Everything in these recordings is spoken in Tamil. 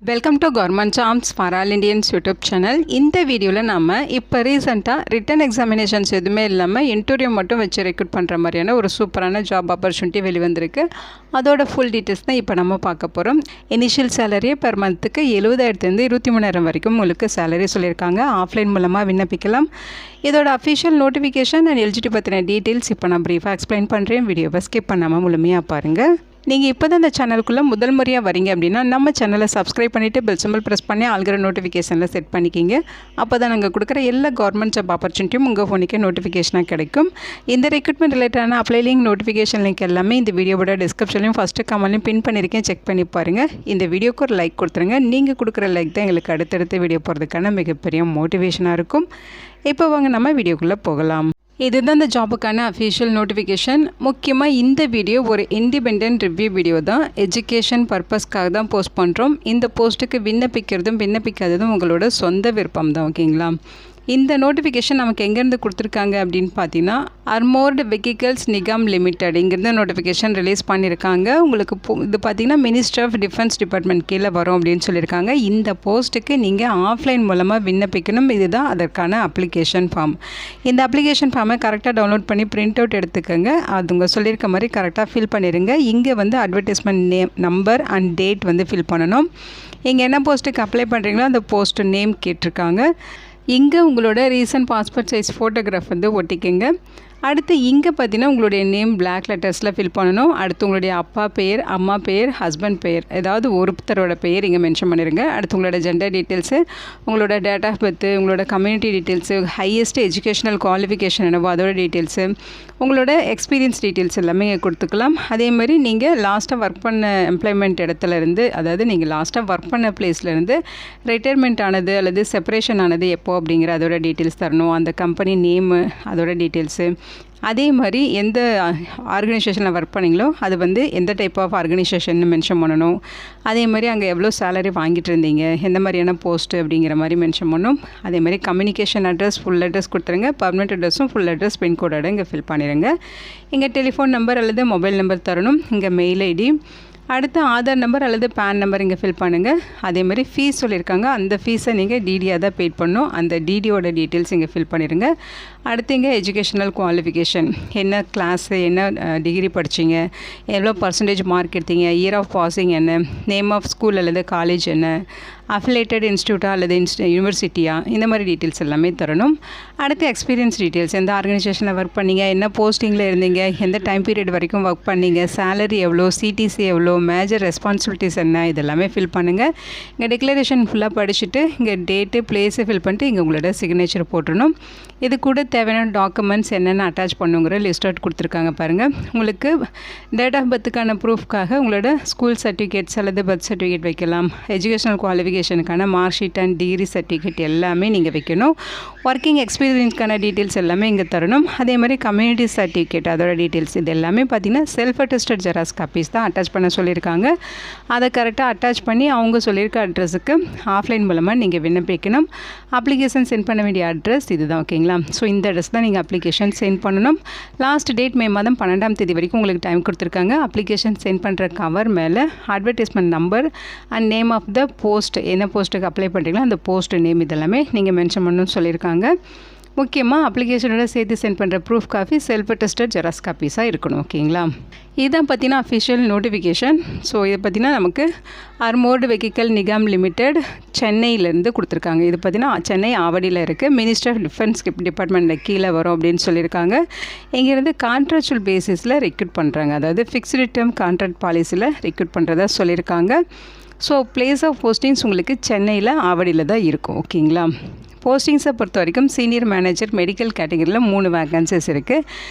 Welcome to government jobs for all Indians YouTube channel. இந்த வீடியோவில் நம்ம இப்போ ரீசெண்டாக ரிட்டன் எக்ஸாமினேஷன்ஸ் எதுவுமே இல்லாமல் இன்டர்வியூ மட்டும் வச்சு ரெக்ரூட் பண்ணுற மாதிரியான ஒரு சூப்பரான ஜாப் ஆப்பர்ச்சுனிட்டி வெளிவந்திருக்கு. அதோட ஃபுல் டீட்டெயில்ஸ் தான் இப்போ நம்ம பார்க்க போகிறோம். இனிஷியல் சேலரியே பெர் மந்த்துக்கு 70,000 23,000 வரைக்கும் உங்களுக்கு சேலரி சொல்லியிருக்காங்க. ஆஃப்லைன் மூலமாக விண்ணப்பிக்கலாம். இதோட அஃபிஷியல் நோட்டிஃபிகேஷன் அண்ட் எலிஜிபிலிட்டி பற்றின டீட்டெயில்ஸ் இப்போ நான் ப்ரீஃபாக எக்ஸ்பிளைன் பண்ணுறேன். வீடியோவை ஸ்கிப் பண்ணாமல் முழுமையாக பாருங்கள். நீங்கள் இப்போ தான் இந்த சேனலுக்குள்ளே முதல் முறையாக வரீங்க அப்படின்னா நம்ம சேனலை சப்ஸ்கிரைப் பண்ணிவிட்டு பெல் சிம்பிள் ப்ரெஸ் பண்ணி ஆல்கிற நோட்டிஃபிகேஷனில் செட் பண்ணிக்கிங்க. அப்போ தான் நாங்கள் கொடுக்குற எல்லா கவர்மெண்ட் ஜாப் ஆப்பர்ச்சுனிட்டியும் உங்கள் ஃபோனுக்கே நோட்டிஃபிகேஷனாக கிடைக்கும். இந்த ரெக்ரூட்மெண்ட் ரிலேட்டடான அப்ளை லிங்க், நோட்டிஃபிகேஷன் லிங்க் எல்லாமே இந்த வீடியோவோட டிஸ்கிரிப்ஷன்லையும் ஃபஸ்ட்டு கமெண்ட்லையும் பின் பண்ணியிருக்கேன். செக் பண்ணி பாருங்கள். இந்த வீடியோக்கு ஒரு லைக் கொடுத்துருங்க. நீங்கள் கொடுக்குற லைக் தான் எங்களுக்கு அடுத்தடுத்த வீடியோ போகிறதுக்கான மிகப்பெரிய மோட்டிவேஷனாக இருக்கும். இப்போ வாங்க நம்ம வீடியோக்குள்ளே போகலாம். இதுதான் இந்த ஜாபுக்கான அஃபிஷியல் நோட்டிஃபிகேஷன். முக்கியமாக இந்த வீடியோ ஒரு இண்டிபெண்டன்ட் ரிவ்யூ வீடியோ தான். எஜுகேஷன் பர்பஸ்க்காக தான் போஸ்ட் பண்ணுறோம். இந்த போஸ்ட்டுக்கு விண்ணப்பிக்கிறதும் விண்ணப்பிக்காததும் உங்களோட சொந்த விருப்பம் தான். ஓகேங்களா? இந்த நோட்டிஃபிகேஷன் நமக்கு எங்கேருந்து கொடுத்துருக்காங்க அப்படின்னு பார்த்தீங்கன்னா அர்மோர்டு வெஹிக்கல்ஸ் நிகாம் லிமிடெட் இங்கேருந்து நோட்டிஃபிகேஷன் ரிலீஸ் பண்ணியிருக்காங்க. உங்களுக்கு இது பார்த்திங்கன்னா மினிஸ்ட்ரி ஆஃப் டிஃபென்ஸ் டிபார்ட்மெண்ட் கீழே வரும் அப்படின்னு சொல்லியிருக்காங்க. இந்த போஸ்ட்டுக்கு நீங்கள் ஆஃப்லைன் மூலமாக விண்ணப்பிக்கணும். இதுதான் அதற்கான அப்ளிகேஷன் ஃபார்ம். இந்த அப்ளிகேஷன் ஃபார்மை கரெக்டாக டவுன்லோட் பண்ணி பிரிண்ட் அவுட் எடுத்துக்கோங்க. அது உங்கள் சொல்லியிருக்க மாதிரி கரெக்டாக ஃபில் பண்ணிடுங்க. இங்கே வந்து advertisement name, number and date வந்து ஃபில் பண்ணணும். இங்கே என்ன போஸ்ட்டுக்கு அப்ளை பண்ணுறீங்களோ அந்த போஸ்ட் நேம் கேட்டிருக்காங்க. இங்கே உங்களோட ரீசன்ட் பாஸ்போர்ட் சைஸ் ஃபோட்டோகிராஃப் வந்து ஒட்டிக்கங்க. அடுத்து இங்கே பார்த்தீங்கன்னா உங்களுடைய நேம் பிளாக் லெட்டர்ஸில் ஃபில் பண்ணணும். அடுத்து உங்களுடைய அப்பா பெயர், அம்மா பெயர், ஹஸ்பண்ட் பெயர், ஏதாவது ஒருத்தரோட பெயர் இங்கே மென்ஷன் பண்ணிடுங்க. அடுத்து உங்களோட ஜெண்டர் டீட்டெயில்ஸு, உங்களோட டேட் ஆஃப் பர்த்து, உங்களோட community details, highest educational qualification என்னவோ அதோட டீட்டெயில்ஸு, உங்களோட எக்ஸ்பீரியன்ஸ் டீட்டெயில்ஸ் எல்லாமே கொடுத்துக்கலாம். அதே மாதிரி நீங்கள் லாஸ்ட்டாக ஒர்க் பண்ண எம்ப்ளாய்மெண்ட் இடத்துலேருந்து, அதாவது நீங்கள் லாஸ்ட்டாக ஒர்க் பண்ண பிளேஸ்லேருந்து ரிட்டையர்மெண்ட் ஆனது அல்லது செப்பரேஷன் ஆனது எப்போ அப்படிங்கிற அதோட டீட்டெயில்ஸ் தரணும். அந்த கம்பெனி நேமு, அதோட டீட்டெயில்ஸு, அதே மாதிரி எந்த ஆர்கனைசேஷனில் ஒர்க் பண்ணிங்களோ அது வந்து எந்த டைப் ஆஃப் ஆர்கனைசேஷன் மென்ஷன் பண்ணணும். அதே மாதிரி அங்கே எவ்வளோ சேலரி வாங்கிட்டு இருந்தீங்க, எந்த மாதிரியான போஸ்ட்டு அப்படிங்கிற மாதிரி மென்ஷன் பண்ணணும். அதே மாதிரி கம்யூனிகேஷன் அட்ரஸ், ஃபுல் அட்ரஸ் கொடுத்துருங்க. பர்மனெண்ட் அட்ரஸும் ஃபுல் அட்ரஸ், பின்கோடோட இங்கே ஃபில் பண்ணிடுங்க. இங்கே டெலிஃபோன் நம்பர் அல்லது மொபைல் நம்பர் தரணும். இங்கே மெயில் ஐடி, அடுத்து ஆதார் நம்பர் அல்லது பேன் நம்பர் இங்கே ஃபில் பண்ணுங்கள். அதே மாதிரி ஃபீஸ் சொல்லியிருக்காங்க. அந்த ஃபீஸை நீங்கள் டிடியாக தான் பெய்ட் பண்ணணும். அந்த டிடியோட டீட்டெயில்ஸ் இங்கே ஃபில் பண்ணிடுங்க. அடுத்து இங்கே எஜுகேஷனல் குவாலிஃபிகேஷன், என்ன கிளாஸு, என்ன டிகிரி படிச்சிங்க, எவ்வளோ பர்சன்டேஜ் மார்க் எடுத்தீங்க, இயர் ஆஃப் பாசிங் என்ன, நேம் ஆஃப் ஸ்கூல் அல்லது காலேஜ் என்ன, அஃபிலேட்டட் இன்ஸ்டியூட்டா அல்லது யூனிவர்சிட்டியா, இந்த மாதிரி டீட்டெயில்ஸ் எல்லாமே தரணும். அடுத்து எக்ஸ்பீரியன்ஸ் டீட்டெயில்ஸ், எந்த ஆர்கனைசேஷனில் ஒர்க் பண்ணீங்க, என்ன போஸ்டிங்கில் இருந்தீங்க, எந்த டைம் பீரியட் வரைக்கும் ஒர்க் பண்ணீங்க, சேலரி எவ்வளோ, சிடிசி எவ்வளோ, மேஜர் ரெஸ்பான்சிபிலிட்டிஸ் என்ன, இதெல்லாமே ஃபில் பண்ணுங்கள். இங்கே டிக்ளரேஷன் ஃபுல்லாக படிச்சுட்டு இங்கே டேட்டு, பிளேஸு ஃபில் பண்ணிட்டு இங்கே உங்களோட சிக்னேச்சர் போட்டுடணும். இது கூட தேவையான டாக்குமெண்ட்ஸ் என்னென்ன அட்டாச் பண்ணுங்கிற லிஸ்ட் அவுட் கொடுத்துருக்காங்க பாருங்கள். உங்களுக்கு டேட் ஆஃப் பர்த்துக்கான ப்ரூஃப்காக உங்களோட ஸ்கூல் சர்டிஃபிகேட்ஸ் அல்லது பர்த் சர்டிஃபிகேட் வைக்கலாம். எஜுகேஷனல் குவாலிஃபிகேஷனுக்கான mark sheet and degree certificate எல்லாமே நீங்கள் வைக்கணும். ஒர்க்கிங் எக்ஸ்பீரியன்ஸ்க்கான டீட்டெயில்ஸ் எல்லாமே இங்கே தரணும். அதே மாதிரி கம்யூனிட்டி சர்டிஃபிகேட், அதோட டீட்டெயில்ஸ், இது எல்லாமே பார்த்திங்கன்னா செல்ஃப் அட்டஸ்டட் ஜெராக்ஸ் காப்பீஸ் தான் அட்டாச் பண்ண சொல்லியிருக்காங்க. அதை கரெக்டாக அட்டாச் பண்ணி அவங்க சொல்லியிருக்க அட்ரஸுக்கு ஆஃப்லைன் மூலமாக நீங்கள் விண்ணப்பிக்கணும். அப்ளிகேஷன் சென்ட் பண்ண வேண்டிய அட்ரஸ் இதுதான். ஓகேங்களா? ஸோ இந்த அட்ரஸ் தான் நீங்கள் அப்ளிகேஷன் சென்ட் பண்ணணும். லாஸ்ட் டேட் மே மாதம் 12ஆம் தேதி வரைக்கும் உங்களுக்கு டைம் கொடுத்துருக்காங்க. அப்ளிகேஷன் சென்ட் பண்ணுற கவர் மேலே advertisement number and name of the post, என்ன போஸ்ட்டுக்கு அப்ளை பண்ணுறீங்களோ அந்த போஸ்ட் நேம் இதெல்லாமே நீங்கள் மென்ஷன் பண்ணணும்னு சொல்லியிருக்காங்க. முக்கியமாக அப்ளிகேஷனோட சேர்த்து சென்ட் பண்ணுற proof copy self attested xerox காப்பீஸாக இருக்கணும். ஓகேங்களா? இதுதான் பார்த்தீங்கன்னா அஃபிஷியல் நோட்டிஃபிகேஷன். ஸோ இதை பார்த்தீங்கன்னா நமக்கு அர்மோர்டு வெஹிக்கல் நிகாம் லிமிடெட் சென்னையிலேருந்து கொடுத்துருக்காங்க. இது பார்த்தீங்கன்னா சென்னை ஆவடியில் இருக்குது. மினிஸ்ட்ரி ஆஃப் டிஃபென்ஸ் டிபார்ட்மெண்ட்டில் கீழே வரும் அப்படின்னு சொல்லியிருக்காங்க. இங்கேருந்து கான்ட்ராக்சுவல் பேசிஸில் ரெக்ரூட் பண்ணுறாங்க. அதாவது ஃபிக்ஸ்டு டேர்ம் கான்ட்ராக்ட் பாலிசியில் ரெக்ரூட் பண்ணுறதா சொல்லியிருக்காங்க. ஸோ பிளேஸ் ஆஃப் போஸ்டிங்ஸ் உங்களுக்கு சென்னையில் ஆவடியில் தான் இருக்கும். ஓகேங்களா? போஸ்டிங்ஸை பொறுத்த வரைக்கும் சீனியர் மேனேஜர் மெடிக்கல் கேட்டகரியில் 3 வேக்கன்சிஸ் இருக்குது.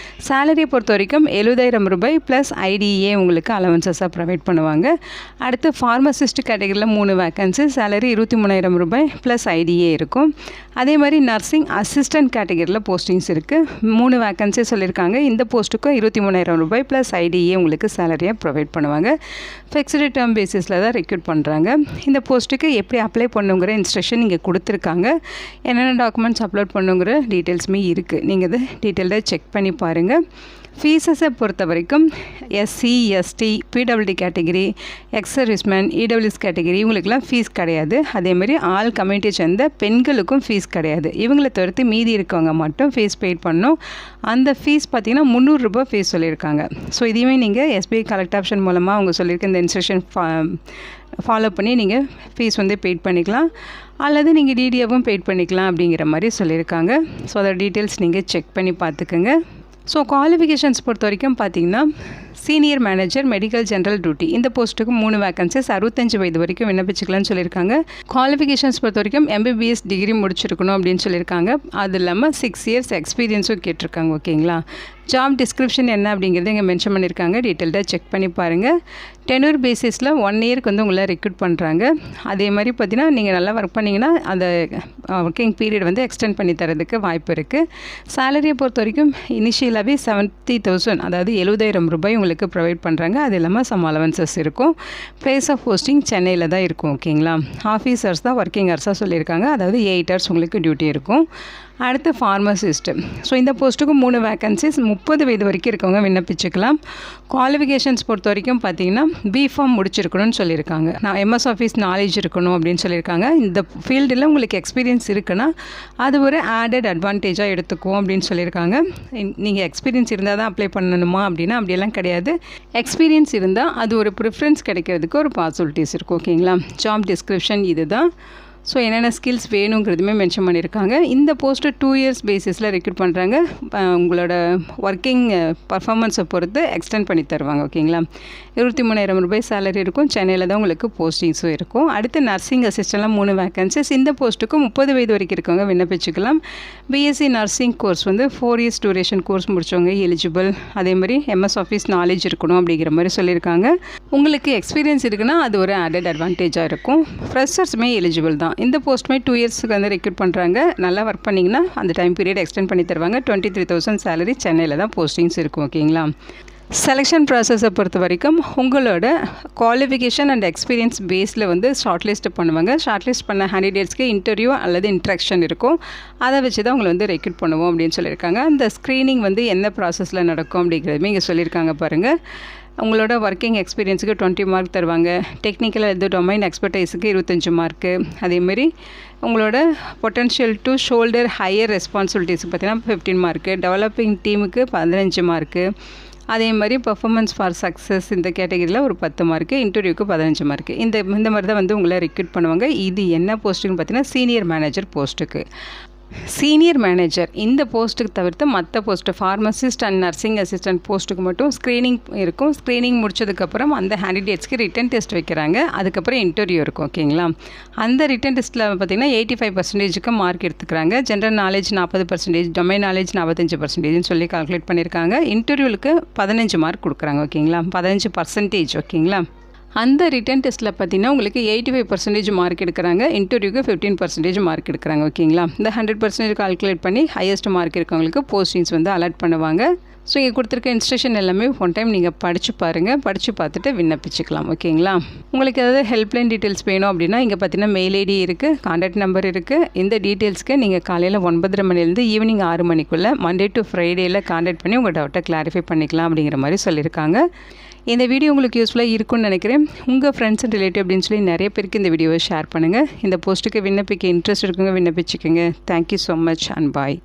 சேலரியை பொறுத்த வரைக்கும் 70,000 ரூபாய் ப்ளஸ் ஐடிஏ உங்களுக்கு அலவன்சஸாக ப்ரொவைட் பண்ணுவாங்க. அடுத்து ஃபார்மசிஸ்ட் கேட்டகரியில் 3 வேக்கன்சி, சேலரி 23,000 ரூபாய் ப்ளஸ் ஐடிஏ இருக்கும். அதே மாதிரி நர்சிங் அசிஸ்டன்ட் கேட்டகரியில் போஸ்டிங்ஸ் இருக்குது. 3 வேக்கன்சி சொல்லியிருக்காங்க. இந்த போஸ்ட்டுக்கும் 23,000 ரூபாய் ப்ளஸ் ஐடிஏ உங்களுக்கு சேலரியாக ப்ரொவைட் பண்ணுவாங்க. ஃபிக்ஸ்டு டேர்ம் பேசிஸில் தான் ரெக்ரூட் பண்ணுறாங்க. இந்த போஸ்ட்டுக்கு எப்படி அப்ளை பண்ணுங்கிற இன்ஸ்ட்ரக்ஷன் இங்கே கொடுத்துருக்காங்க. என்னென்ன டாக்குமெண்ட்ஸ் அப்லோட் பண்ணுங்கிற டீட்டெயில்ஸுமே இருக்குது. நீங்கள் இதை டீட்டெயில்டாக செக் பண்ணி பாருங்கள். ஃபீஸஸை பொறுத்த வரைக்கும் SC, ST, PWD category, ex serviceman, EWS category இவங்களுக்குலாம் ஃபீஸ் கிடையாது. அதேமாதிரி ஆல் கம்யூனிட்டியை சேர்ந்த பெண்களுக்கும் ஃபீஸ் கிடையாது. இவங்களை தவிர்த்து மீதி இருக்கவங்க மட்டும் ஃபீஸ் பெய்ட் பண்ணணும். அந்த ஃபீஸ் பார்த்திங்கன்னா 300 ரூபாய் ஃபீஸ் சொல்லியிருக்காங்க. ஸோ இதையுமே நீங்கள் எஸ்பிஐ கலெக்ட் ஆப்ஷன் மூலமாக அவங்க சொல்லியிருக்க இந்த இன்ஸ்ட்ரக்ஷன் ஃபாலோ பண்ணி நீங்கள் ஃபீஸ் வந்து பெய்ட் பண்ணிக்கலாம், அல்லது நீங்கள் டிடிஏவும் பெய்ட் பண்ணிக்கலாம் அப்படிங்கிற மாதிரி சொல்லியிருக்காங்க. ஸோ அதோட டீட்டெயில்ஸ் நீங்கள் செக் பண்ணி பார்த்துக்குங்க. ஸோ குவாலிஃபிகேஷன்ஸ் பொறுத்த வரைக்கும் பார்த்திங்கன்னா senior manager medical general duty இந்த போஸ்ட்டுக்கு 3 வேகன்சிஸ் 65 வயது வரைக்கும் விண்ணப்பிச்சுக்கலாம்னு சொல்லியிருக்காங்க. குவாலிஃபிகேஷன்ஸ் பொறுத்த வரைக்கும் MBBS டிகிரி முடிச்சிருக்கணும் அப்படின்னு சொல்லியிருக்காங்க. அது இல்லாமல் 6 இயர்ஸ் எக்ஸ்பீரியன்ஸும் கேட்டிருக்காங்க. ஓகேங்களா. ஜாப் டிஸ்கிரிப்ஷன் என்ன அப்படிங்கிறது இங்கே மென்ஷன் பண்ணியிருக்காங்க. டீட்டெயில்டாக செக் பண்ணி பாருங்கள். டெனூர் பேசிஸில் 1 இயருக்கு வந்து உங்களை ரெக்ரூட் பண்ணுறாங்க. அதே மாதிரி பார்த்தீங்கன்னா நீங்கள் நல்லா ஒர்க் பண்ணிங்கன்னா அந்த ஒர்க்கிங் பீரியட் வந்து எக்ஸ்டெண்ட் பண்ணி தரதுக்கு வாய்ப்பு இருக்குது. சேலரியை பொறுத்த வரைக்கும் இனிஷியலாகவே 70,000 அதாவது 70,000 ரூபாய் உங்களுக்கு ப்ரொவைட் பண்ணுறாங்க. அது இல்லாமல் சம் அலவன்சஸ் இருக்கும். பிளேஸ் ஆஃப் போஸ்டிங் சென்னையில் தான் இருக்கும். ஓகேங்களா. ஆஃபீஸர்ஸ் தான் ஒர்க்கிங் ஹவர்ஸாக சொல்லியிருக்காங்க. அதாவது 8 hours உங்களுக்கு டியூட்டி இருக்கும். அடுத்து ஃபார்மசிஸ்ட்டு. ஸோ இந்த போஸ்ட்டுக்கு 3 வேகன்சிஸ் 30 வயது வரைக்கும் இருக்கவங்க விண்ணப்பிச்சுக்கலாம். குவாலிஃபிகேஷன்ஸ் பொறுத்த வரைக்கும் பார்த்தீங்கன்னா பிஃபார்ம் முடிச்சிருக்கணும்னு சொல்லியிருக்காங்க. நான் MS ஆஃபீஸ் நாலேஜ் இருக்கணும் அப்படின்னு சொல்லியிருக்காங்க. இந்த ஃபீல்டில் உங்களுக்கு எக்ஸ்பீரியன்ஸ் இருக்குன்னா அது ஒரு ஆடட் அட்வான்டேஜாக எடுத்துக்குவோம் அப்படின்னு சொல்லியிருக்காங்க. நீங்கள் எக்ஸ்பீரியன்ஸ் இருந்தால் தான் அப்ளை பண்ணணுமா அப்படின்னா அப்படியெல்லாம் கிடையாது. எக்ஸ்பீரியன்ஸ் இருந்தால் அது ஒரு ப்ரிஃபரன்ஸ் கிடைக்கிறதுக்கு ஒரு பாசிபிலிட்டிஸ் இருக்கும். ஓகேங்களா. ஜாப் டிஸ்கிரிப்ஷன் இது தான். ஸோ என்னென்ன ஸ்கில்ஸ் வேணுங்கிறதுமே மென்ஷன் பண்ணியிருக்காங்க. இந்த போஸ்ட்டு 2 years பேசிஸில் ரெக்ரூட் பண்ணுறாங்க. உங்களோட ஒர்க்கிங் பர்ஃபார்மன்ஸை பொறுத்து எக்ஸ்டெண்ட் பண்ணி தருவாங்க. ஓகேங்களா. 23,000 ரூபாய் சேலரி இருக்கும். சென்னையில் தான் உங்களுக்கு போஸ்டிங்ஸும் இருக்கும். அடுத்து நர்சிங் அசிஸ்டன்ட்லாம் 3 வேகன்சிஸ். இந்த போஸ்ட்டுக்கு 30 வயது வரைக்கும் இருக்கவங்க விண்ணப்பிச்சுக்கலாம். பிஎஸ்சி நர்சிங் கோர்ஸ் வந்து 4 years டூரேஷன் கோர்ஸ் முடித்தவங்க எலிஜிபிள். அதே மாதிரி MS ஆஃபீஸ் நாலேஜ் இருக்கணும் அப்படிங்கிற மாதிரி சொல்லியிருக்காங்க. உங்களுக்கு எக்ஸ்பீரியன்ஸ் இருக்குன்னா அது ஒரு ஆடட் அட்வான்டேஜாக இருக்கும். ஃப்ரெஷர்ஸுமே எலிஜிபிள் தான். இந்த போஸ்ட்டுமே 2 yearsக்கு வந்து ரெக்ரூட் பண்ணுறாங்க. நல்லா ஒர்க் பண்ணிங்கன்னா அந்த டைம் பீரியட் எக்ஸ்டெண்ட் பண்ணி தருவாங்க. 23,000 சேலரி. சென்னையில் தான் போஸ்டிங்ஸ் இருக்கும். ஓகேங்களா. செலெக்ஷன் ப்ராசஸை பொறுத்த வரைக்கும் உங்களோட குவாலிஃபிகேஷன் அண்ட் எக்ஸ்பீரியன்ஸ் பேஸில் வந்து ஷார்ட் லிஸ்ட் பண்ணுவாங்க. ஷார்ட் லிஸ்ட் பண்ண கேண்டிடேட்ஸ்க்கு இன்டர்வியூ அல்லது இன்ட்ராக்ஷன் இருக்கும். அதை வச்சு தான் உங்களை வந்து ரெக்ரூட் பண்ணுவோம் அப்படின்னு சொல்லியிருக்காங்க. அந்த ஸ்க்ரீனிங் வந்து என்ன ப்ராசஸில் நடக்கும் அப்படிங்கிறதுமே இங்கே சொல்லியிருக்காங்க பாருங்கள். உங்களோட ஒர்க்கிங் எக்ஸ்பீரியன்ஸுக்கு 20 மார்க் தருவாங்க. டெக்னிக்கல் எது டொமைன் எக்ஸ்பர்டைஸுக்கு 25 மார்க்கு. அதேமாரி உங்களோட பொட்டன்ஷியல் டு ஷோல்டர் ஹையர் ரெஸ்பான்சிபிலிட்டிஸுக்கு பார்த்தீங்கன்னா 15 மார்க்கு. டெவலப்பிங் டீமுக்கு 15 மார்க்கு. அதே மாதிரி பர்ஃபார்மன்ஸ் ஃபார் சக்ஸஸ் இந்த கேட்டகரியில் ஒரு 10 மார்க்கு. இன்டர்வியூக்கு 15 மார்க்கு. இந்த மாதிரி தான் வந்து உங்களை ரெக்ரூட் பண்ணுவாங்க. இது என்ன போஸ்ட்டுன்னு பார்த்தீங்கன்னா சீனியர் மேனேஜர் போஸ்ட்டுக்கு. சீனியர் மேனேஜர் இந்த போஸ்ட்டுக்கு தவிர்த்து மற்ற post pharmacist and nursing assistant போஸ்ட்டுக்கு மட்டும் ஸ்க்ரீனிங் இருக்கும். ஸ்க்ரீனிங் முடிச்சதுக்கப்புறம் அந்த கேண்டிடேட்ஸ்க்கு ரிட்டன் டெஸ்ட் வைக்கிறாங்க. அதுக்கப்புறம் இன்டர்வியூ இருக்கும். ஓகேங்களா. அந்த ரிட்டன் டெஸ்ட்டில் பார்த்திங்கன்னா 85% மார்க் எடுத்துக்கிறாங்க. ஜென்ரல் நாலேஜ் 40%, டொமைன் நாலேஜ் 45% சொல்லி கால்குலேட் பண்ணியிருக்காங்க. இன்டர்வியூலுக்கு 15 மார்க் கொடுக்குறாங்க. ஓகேங்களா. 15%. ஓகேங்களா. அந்த ரிட்டன் டெஸ்ட்டில் பார்த்தீங்கன்னா உங்களுக்கு 85% மார்க் எடுக்கிறாங்க. இன்டர்வியூக்கு 15% மார்க் எடுக்கிறாங்க. ஓகேங்களா. இந்த 100% கால்குலேட் பண்ணி ஹையஸ்ட் மார்க் இருக்கவங்களுக்கு போஸ்டிங்ஸ் வந்து அலாட் பண்ணுவாங்க. ஸோ இங்கே கொடுத்துருக்க இன்ஸ்ட்ரக்ஷன் எல்லாமே ஒன் டைம் நீங்கள் படித்து பாருங்கள். படித்து பார்த்துட்டு விண்ணப்பிச்சுக்கலாம். ஓகேங்களா. உங்களுக்கு ஏதாவது ஹெல்ப்லைன் டீட்டெயில்ஸ் வேணும் அப்படின்னா இங்கே பார்த்தீங்கன்னா மெயில் ஐடி இருக்குது, கான்டாக்ட் நம்பர் இருக்குது. இந்த டீட்டெயில்ஸ்க்கு நீங்கள் காலையில் 9:30 மணிலேருந்து ஈவினிங் 6 மணிக்குள்ளே மண்டே டு ஃப்ரைடேயில் கான்டாக்ட் பண்ணி உங்கள் டவுட்டை கிளாரிஃபை பண்ணிக்கலாம் அப்படிங்கிற மாதிரி சொல்லியிருக்காங்க. இந்த வீடியோ உங்களுக்கு யூஸ்ஃபுல்லாக இருக்கும்னு நினைக்கிறேன். உங்கள் ஃப்ரெண்ட்ஸ் அண்ட் ரிலேட்டிவ் அப்படின்னு சொல்லி நிறைய பேருக்கு இந்த வீடியோவை ஷேர் பண்ணுங்கள். இந்த போஸ்ட்டுக்கு விண்ணப்பிக்க இன்ட்ரெஸ்ட் இருக்குங்க, விண்ணப்பிச்சுக்கோங்க. Thank you so much and bye.